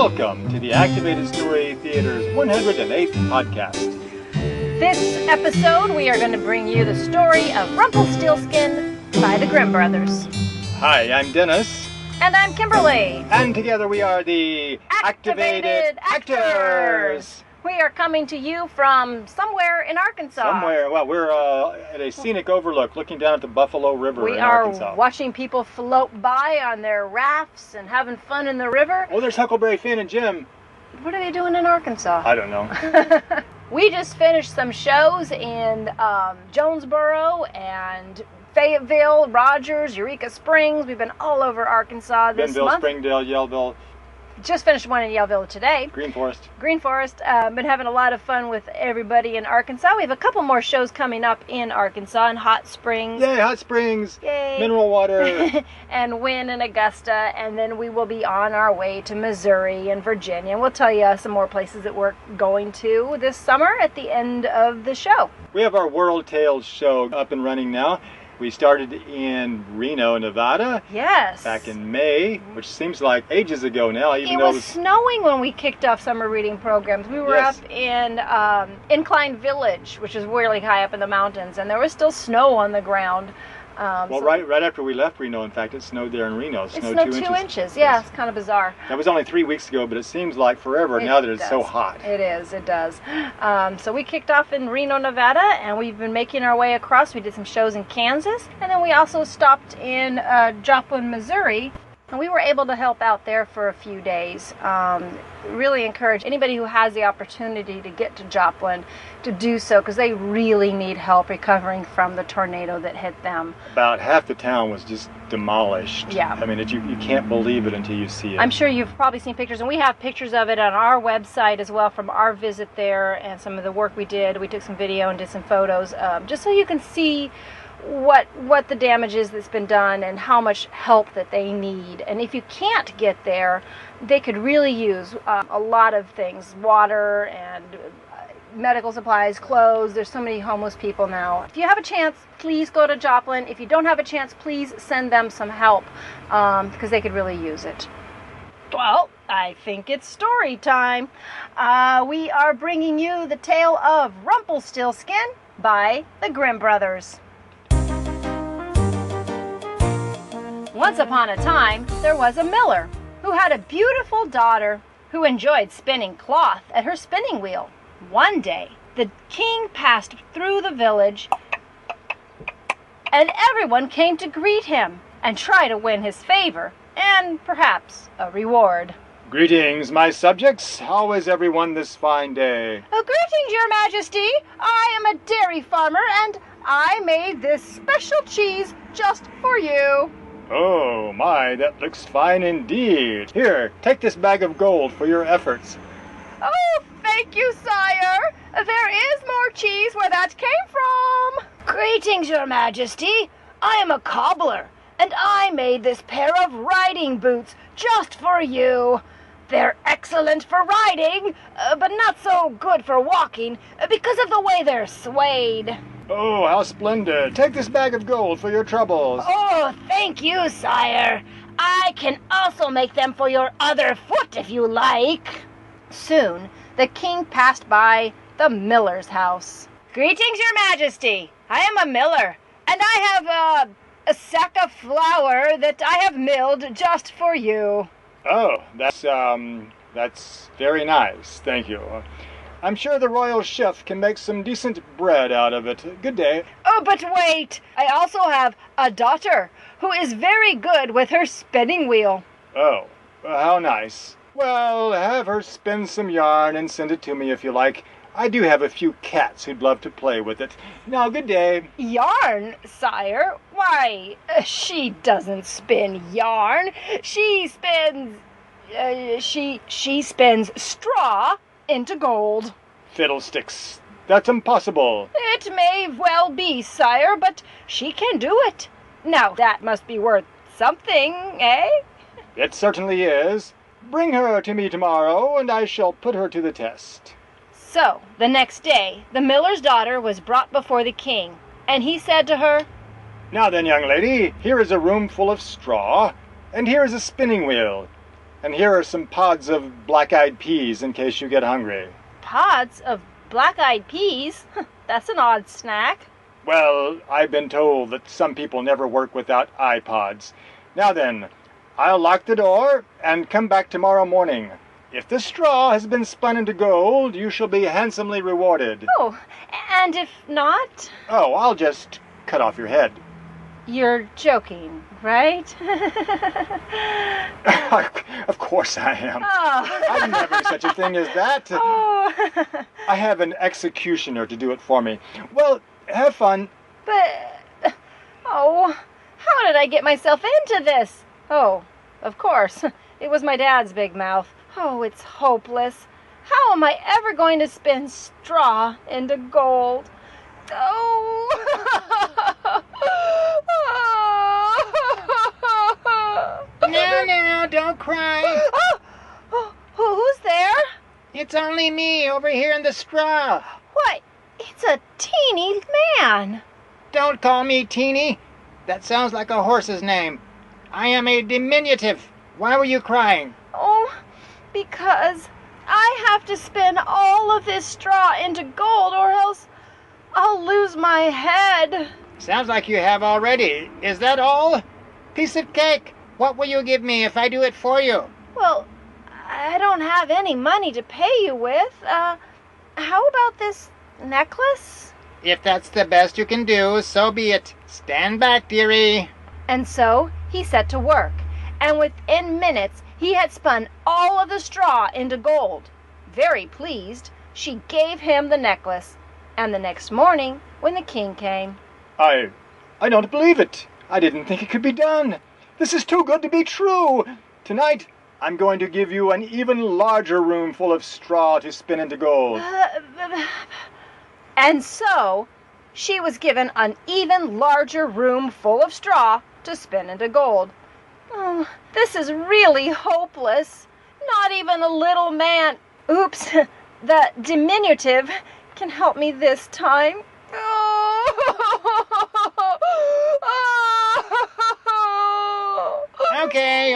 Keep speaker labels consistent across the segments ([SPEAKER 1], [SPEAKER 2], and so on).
[SPEAKER 1] Welcome to the Activated Story Theater's 108th podcast.
[SPEAKER 2] This episode, we are going to bring you the story of Rumplestiltskin by the Grimm brothers.
[SPEAKER 1] Hi, I'm Dennis.
[SPEAKER 2] And I'm Kimberly.
[SPEAKER 1] And together we are the Activated Actors.
[SPEAKER 2] We are coming to you from somewhere in Arkansas.
[SPEAKER 1] Well, we're at a scenic overlook looking down at the Buffalo River in Arkansas.
[SPEAKER 2] We are watching people float by on their rafts and having fun in the river.
[SPEAKER 1] Oh, there's Huckleberry Finn and Jim.
[SPEAKER 2] What are they doing in Arkansas?
[SPEAKER 1] I don't know.
[SPEAKER 2] We just finished some shows in Jonesboro and Fayetteville, Rogers, Eureka Springs. We've been all over Arkansas this
[SPEAKER 1] Bentonville,
[SPEAKER 2] month.
[SPEAKER 1] Springdale, Yellville.
[SPEAKER 2] Just finished one in Yellville today.
[SPEAKER 1] Green Forest.
[SPEAKER 2] Been having a lot of fun with everybody in Arkansas. We have a couple more shows coming up in Arkansas, in Hot Springs.
[SPEAKER 1] Yay, Hot Springs.
[SPEAKER 2] Yay.
[SPEAKER 1] Mineral water.
[SPEAKER 2] And Wynn and Augusta. And then we will be on our way to Missouri and Virginia. And we'll tell you some more places that we're going to this summer at the end of the show.
[SPEAKER 1] We have our World Tales show up and running now. We started in Reno, Nevada.
[SPEAKER 2] Yes.
[SPEAKER 1] Back in May, which seems like ages ago now. Even
[SPEAKER 2] it
[SPEAKER 1] though
[SPEAKER 2] was snowing when we kicked off summer reading programs. We were up in Incline Village, which is really high up in the mountains, and there was still snow on the ground.
[SPEAKER 1] Right after we left Reno, in fact, it snowed there in Reno.
[SPEAKER 2] It snowed 2 inches. Yeah, it's kind of bizarre.
[SPEAKER 1] That was only 3 weeks ago, but it seems like forever now that it's so hot.
[SPEAKER 2] It does. So we kicked off in Reno, Nevada, and we've been making our way across. We did some shows in Kansas, and then we also stopped in Joplin, Missouri. And we were able to help out there for a few days. Really encourage anybody who has the opportunity to get to Joplin to do so, because they really need help recovering from the tornado that hit them.
[SPEAKER 1] About half the town was just demolished.
[SPEAKER 2] Yeah.
[SPEAKER 1] I mean, you can't believe it until you see it.
[SPEAKER 2] I'm sure you've probably seen pictures, and we have pictures of it on our website as well from our visit there and some of the work we did. We took some video and did some photos, just so you can see what the damage is that's been done and how much help that they need. And if you can't get there, they could really use a lot of things: water and medical supplies, clothes. There's so many homeless people now. If you have a chance, please go to Joplin. If you don't have a chance, please send them some help, because they could really use it. Well, I think it's story time. We are bringing you the tale of Rumplestiltskin by the Grimm brothers. Once upon a time, there was a miller who had a beautiful daughter who enjoyed spinning cloth at her spinning wheel. One day, the king passed through the village, and everyone came to greet him and try to win his favor and perhaps a reward.
[SPEAKER 1] Greetings, my subjects. How is everyone this fine day?
[SPEAKER 2] Greetings, your majesty. I am a dairy farmer, and I made this special cheese just for you.
[SPEAKER 1] Oh my, that looks fine indeed. Here, take this bag of gold for your efforts.
[SPEAKER 2] Oh, thank you, sire. There is more cheese where that came from. Greetings, your majesty. I am a cobbler, and I made this pair of riding boots just for you. They're excellent for riding, but not so good for walking because of the way they're swayed.
[SPEAKER 1] Oh, how splendid. Take this bag of gold for your troubles.
[SPEAKER 2] Oh, thank you, sire. I can also make them for your other foot if you like. Soon, the king passed by the miller's house. Greetings, your majesty. I am a miller, and I have a sack of flour that I have milled just for you.
[SPEAKER 1] Oh, that's very nice. Thank you. I'm sure the royal chef can make some decent bread out of it. Good day.
[SPEAKER 2] Oh, but wait! I also have a daughter who is very good with her spinning wheel.
[SPEAKER 1] Oh, how nice. Well, have her spin some yarn and send it to me if you like. I do have a few cats who'd love to play with it. Now, good day.
[SPEAKER 2] Yarn, sire? Why, she doesn't spin yarn. She spins... she spins straw into gold.
[SPEAKER 1] Fiddlesticks. That's impossible.
[SPEAKER 2] It may well be, sire, but she can do it. Now, that must be worth something, eh?
[SPEAKER 1] It certainly is. Bring her to me tomorrow, and I shall put her to the test.
[SPEAKER 2] So, the next day, the miller's daughter was brought before the king, and he said to her,
[SPEAKER 1] Now then, young lady, here is a room full of straw, and here is a spinning wheel. And here are some pods of black-eyed peas in case you get hungry.
[SPEAKER 2] Pods of black-eyed peas? That's an odd snack.
[SPEAKER 1] Well, I've been told that some people never work without iPods. Now then, I'll lock the door and come back tomorrow morning. If the straw has been spun into gold, you shall be handsomely rewarded.
[SPEAKER 2] Oh, and if not?
[SPEAKER 1] Oh, I'll just cut off your head.
[SPEAKER 2] You're joking, right?
[SPEAKER 1] Of course I am.
[SPEAKER 2] Oh.
[SPEAKER 1] I'd never do such a thing as that.
[SPEAKER 2] Oh.
[SPEAKER 1] I have an executioner to do it for me. Well, have fun.
[SPEAKER 2] But, oh, how did I get myself into this? Oh, of course, it was my dad's big mouth. Oh, it's hopeless. How am I ever going to spin straw into gold? Oh.
[SPEAKER 3] No, don't cry.
[SPEAKER 2] Oh, who's there?
[SPEAKER 3] It's only me over here in the straw.
[SPEAKER 2] Why, it's a teeny man.
[SPEAKER 3] Don't call me Teeny. That sounds like a horse's name. I am a diminutive. Why were you crying?
[SPEAKER 2] Oh, because I have to spin all of this straw into gold or else I'll lose my head.
[SPEAKER 3] Sounds like you have already. Is that all? Piece of cake. What will you give me if I do it for you?
[SPEAKER 2] Well, I don't have any money to pay you with. How about this necklace?
[SPEAKER 3] If that's the best you can do, so be it. Stand back, dearie.
[SPEAKER 2] And so he set to work, and within minutes he had spun all of the straw into gold. Very pleased, she gave him the necklace. And the next morning, when the king came...
[SPEAKER 1] I don't believe it. I didn't think it could be done. This is too good to be true. Tonight, I'm going to give you an even larger room full of straw to spin into gold.
[SPEAKER 2] And so, she was given an even larger room full of straw to spin into gold. Oh, this is really hopeless. Not even a little man, oops, the diminutive, can help me this time.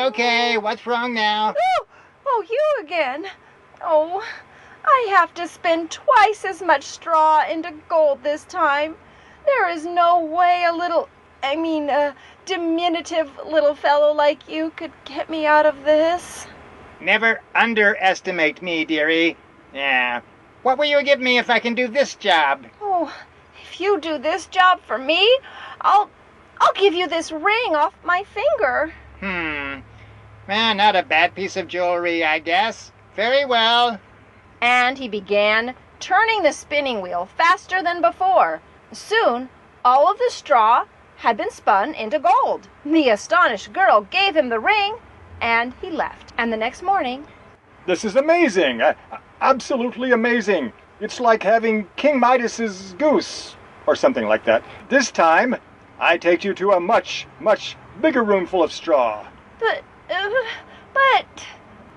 [SPEAKER 3] Okay, what's wrong now?
[SPEAKER 2] Oh, you again. Oh, I have to spin twice as much straw into gold this time. There is no way a diminutive little fellow like you could get me out of this.
[SPEAKER 3] Never underestimate me, dearie. Yeah. What will you give me if I can do this job?
[SPEAKER 2] Oh, if you do this job for me, I'll give you this ring off my finger.
[SPEAKER 3] Well, not a bad piece of jewelry, I guess. Very well.
[SPEAKER 2] And he began turning the spinning wheel faster than before. Soon, all of the straw had been spun into gold. The astonished girl gave him the ring, and he left. And the next morning...
[SPEAKER 1] This is amazing. Absolutely amazing. It's like having King Midas's goose, or something like that. This time, I take you to a much, much bigger room full of straw.
[SPEAKER 2] But...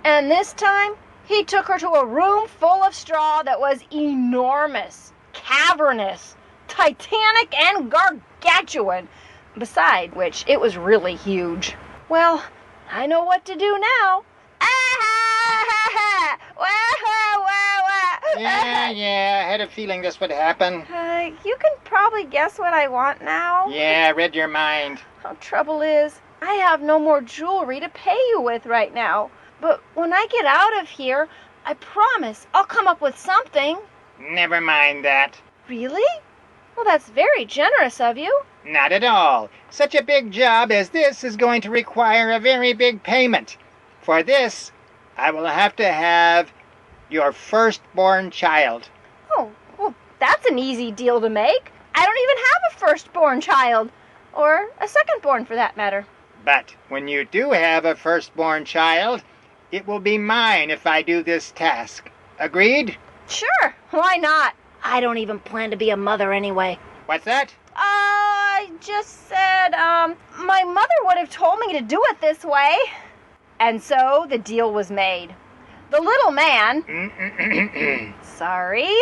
[SPEAKER 2] And this time, he took her to a room full of straw that was enormous, cavernous, titanic, and gargantuan. Beside which, it was really huge. Well, I know what to do now.
[SPEAKER 3] Yeah, I had a feeling this would happen.
[SPEAKER 2] You can probably guess what I want now.
[SPEAKER 3] Yeah, I read your mind.
[SPEAKER 2] The trouble is, I have no more jewelry to pay you with right now. But when I get out of here, I promise I'll come up with something.
[SPEAKER 3] Never mind that.
[SPEAKER 2] Really? Well, that's very generous of you.
[SPEAKER 3] Not at all. Such a big job as this is going to require a very big payment. For this, I will have to have your firstborn child.
[SPEAKER 2] Oh, well, that's an easy deal to make. I don't even have a firstborn child. Or a secondborn, for that matter.
[SPEAKER 3] But when you do have a firstborn child, it will be mine if I do this task. Agreed?
[SPEAKER 2] Sure, why not? I don't even plan to be a mother anyway.
[SPEAKER 3] What's that?
[SPEAKER 2] I just said, my mother would have told me to do it this way. And so the deal was made. The little man, sorry,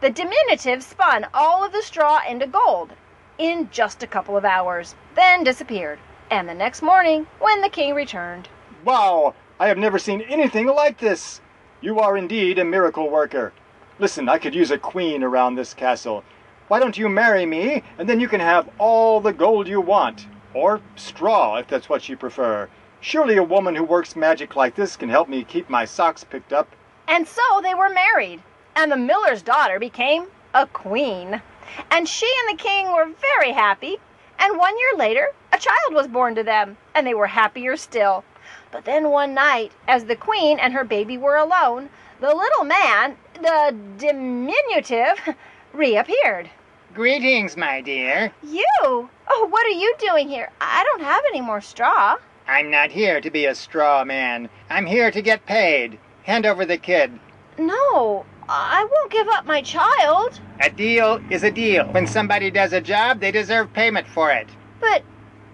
[SPEAKER 2] the diminutive spun all of the straw into gold in just a couple of hours, then disappeared. And the next morning, when the king returned.
[SPEAKER 1] Wow, I have never seen anything like this. You are indeed a miracle worker. Listen, I could use a queen around this castle. Why don't you marry me, and then you can have all the gold you want. Or straw, if that's what you prefer. Surely a woman who works magic like this can help me keep my socks picked up.
[SPEAKER 2] And so they were married, and the miller's daughter became a queen. And she and the king were very happy, and 1 year later, a child was born to them, and they were happier still. But then one night, as the queen and her baby were alone, the little man, the diminutive, reappeared.
[SPEAKER 3] Greetings, my dear.
[SPEAKER 2] You? Oh, what are you doing here? I don't have any more straw.
[SPEAKER 3] I'm not here to be a straw man. I'm here to get paid. Hand over the kid.
[SPEAKER 2] No, I won't give up my child.
[SPEAKER 3] A deal is a deal. When somebody does a job, they deserve payment for it.
[SPEAKER 2] But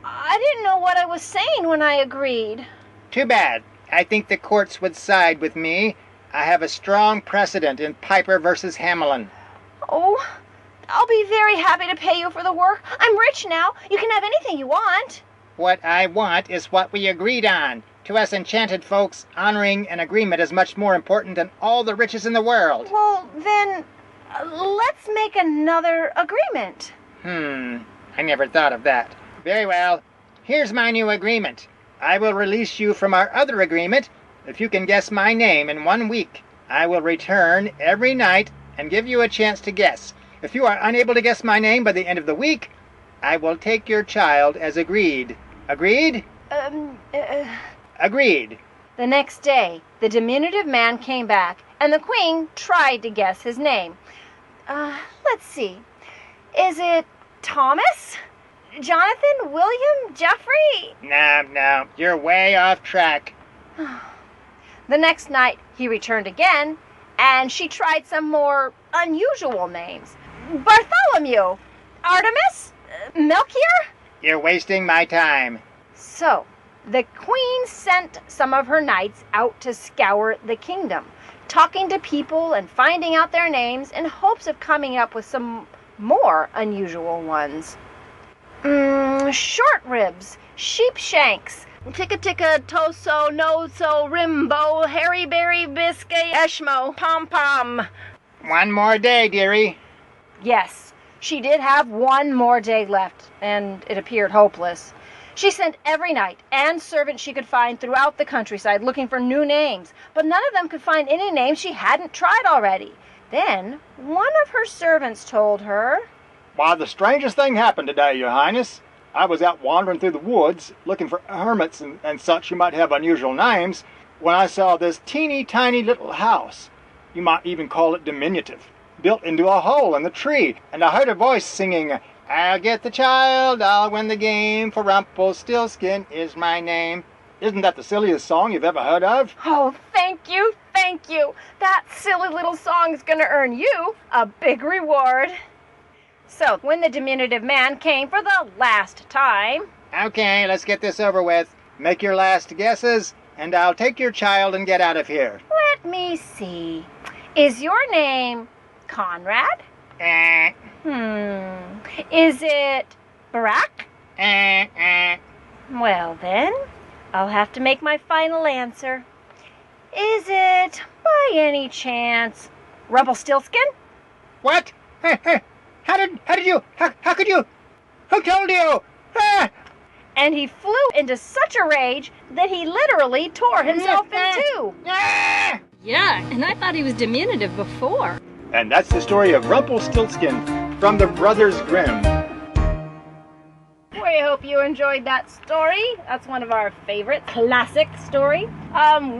[SPEAKER 2] I didn't know what I was saying when I agreed.
[SPEAKER 3] Too bad. I think the courts would side with me. I have a strong precedent in Piper versus Hamelin.
[SPEAKER 2] Oh, I'll be very happy to pay you for the work. I'm rich now. You can have anything you want.
[SPEAKER 3] What I want is what we agreed on. To us enchanted folks, honoring an agreement is much more important than all the riches in the world.
[SPEAKER 2] Well, then, let's make another agreement.
[SPEAKER 3] I never thought of that. Very well. Here's my new agreement. I will release you from our other agreement if you can guess my name in 1 week. I will return every night and give you a chance to guess. If you are unable to guess my name by the end of the week, I will take your child as agreed. Agreed? Agreed.
[SPEAKER 2] The next day, the diminutive man came back, and the queen tried to guess his name. Let's see. Is it Thomas? Jonathan? William? Jeffrey?
[SPEAKER 3] No, you're way off track.
[SPEAKER 2] The next night, he returned again, and she tried some more unusual names. Bartholomew? Artemis? Melchior?
[SPEAKER 3] You're wasting my time.
[SPEAKER 2] So, the queen sent some of her knights out to scour the kingdom, talking to people and finding out their names in hopes of coming up with some more unusual ones. Short ribs, sheep shanks, ticka toso, noso, rimbo, hairy berry, biscuit, eshmo, pom pom.
[SPEAKER 3] 1 more day, dearie.
[SPEAKER 2] Yes, she did have 1 more day left, and it appeared hopeless. She sent every knight and servant she could find throughout the countryside looking for new names, but none of them could find any names she hadn't tried already. Then one of her servants told her,
[SPEAKER 1] Why, the strangest thing happened today, Your Highness. I was out wandering through the woods, looking for hermits and such who might have unusual names, when I saw this teeny tiny little house. You might even call it diminutive, built into a hole in the tree, and I heard a voice singing, I'll get the child, I'll win the game, for Rumplestiltskin is my name. Isn't that the silliest song you've ever heard of?
[SPEAKER 2] Oh, thank you, thank you. That silly little song is going to earn you a big reward. So, when the diminutive man came for the last time...
[SPEAKER 3] Okay, let's get this over with. Make your last guesses, and I'll take your child and get out of here.
[SPEAKER 2] Let me see. Is your name Conrad? Is it Barack? Well then, I'll have to make my final answer. Is it, by any chance, Rumplestiltskin?
[SPEAKER 3] What? How could you? Who told you?
[SPEAKER 2] And he flew into such a rage that he literally tore himself in two.
[SPEAKER 4] Yeah, and I thought he was diminutive before.
[SPEAKER 1] And that's the story of Rumpelstiltskin from the Brothers Grimm.
[SPEAKER 2] We hope you enjoyed that story. That's one of our favorite classic stories.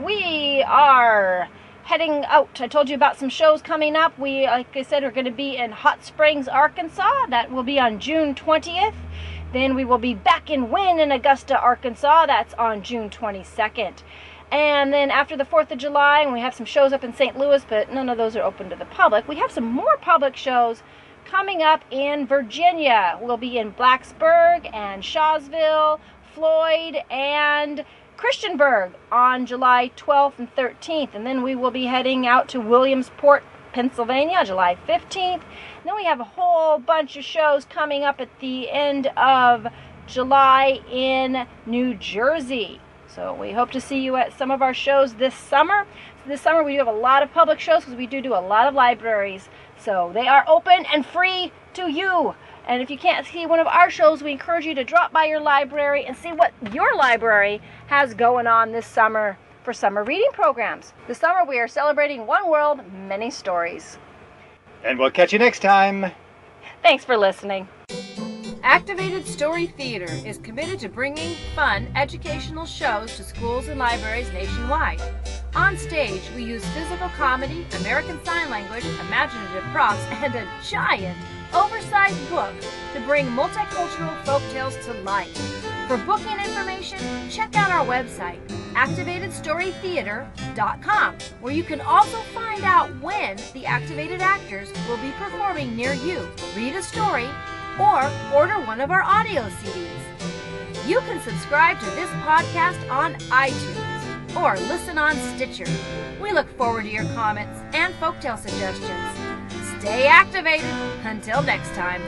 [SPEAKER 2] We are heading out. I told you about some shows coming up. We, like I said, are going to be in Hot Springs, Arkansas. That will be on June 20th. Then we will be back in Wynne in Augusta, Arkansas. That's on June 22nd. And then after the 4th of July, and we have some shows up in St. Louis, but none of those are open to the public. We have some more public shows coming up in Virginia. We'll be in Blacksburg and Shawsville, Floyd, and Christiansburg on July 12th and 13th. And then we will be heading out to Williamsport, Pennsylvania, July 15th. And then we have a whole bunch of shows coming up at the end of July in New Jersey. So we hope to see you at some of our shows this summer. This summer we do have a lot of public shows because we do a lot of libraries. So they are open and free to you. And if you can't see one of our shows, we encourage you to drop by your library and see what your library has going on this summer for summer reading programs. This summer we are celebrating One World, Many Stories.
[SPEAKER 1] And we'll catch you next time.
[SPEAKER 2] Thanks for listening.
[SPEAKER 5] Activated Story Theater is committed to bringing fun, educational shows to schools and libraries nationwide. On stage, we use physical comedy, American Sign Language, imaginative props, and a giant, oversized book to bring multicultural folktales to life. For booking information, check out our website, activatedstorytheater.com, where you can also find out when the activated actors will be performing near you. Read a story, or order one of our audio CDs. You can subscribe to this podcast on iTunes or listen on Stitcher. We look forward to your comments and folktale suggestions. Stay activated. Until next time.